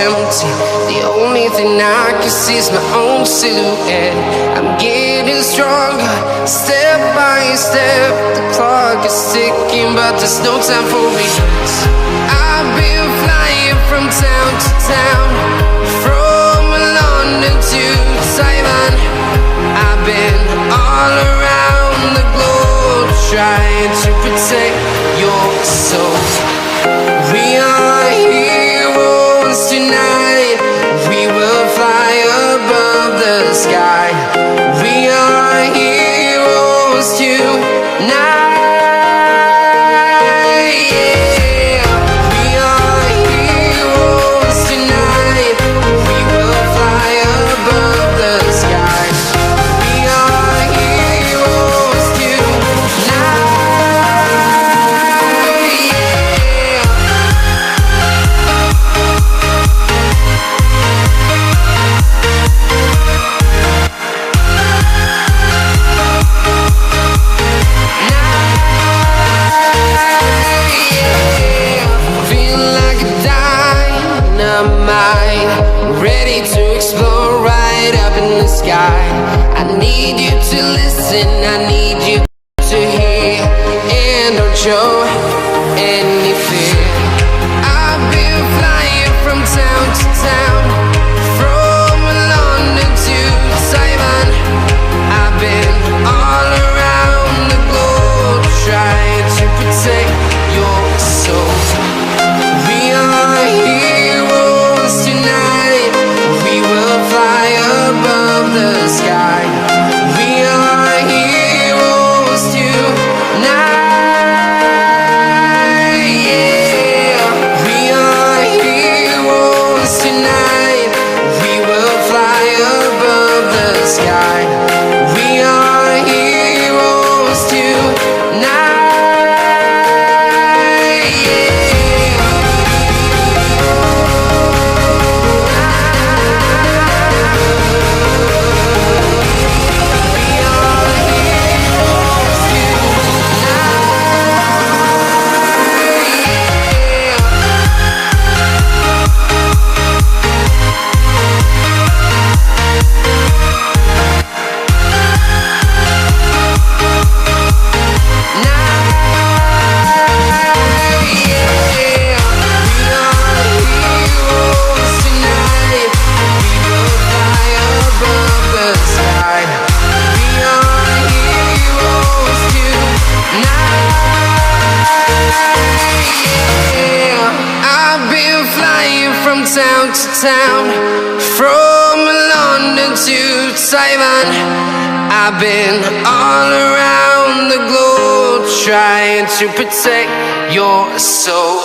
empty. The only thing I can see is my own silhouette. I'm getting stronger, step by step. The clock is ticking, but there's no time for regrets. I've been flying from town to town, from London to Taiwan. I've been all around the globe, trying to protect your soul. We are heroes tonight. We will fly above the sky. We are heroes tonight. Yeah. We are heroes tonight. We will fly above the sky. We are heroes tonight. Ready to explore right up in the sky. I need you to listen, I need you to hear, and don't show any fear. I've been flying from town to town, from London to Taiwan. I've been all around the globe, trying to protect your soul. We are heroes tonight. We will fly above the sky. We are heroes tonight. Yeah. We are heroes tonight. We will fly above the sky. We are heroes tonight. Town to town, from London to Taiwan. I've been all around the globe, trying to protect your soul.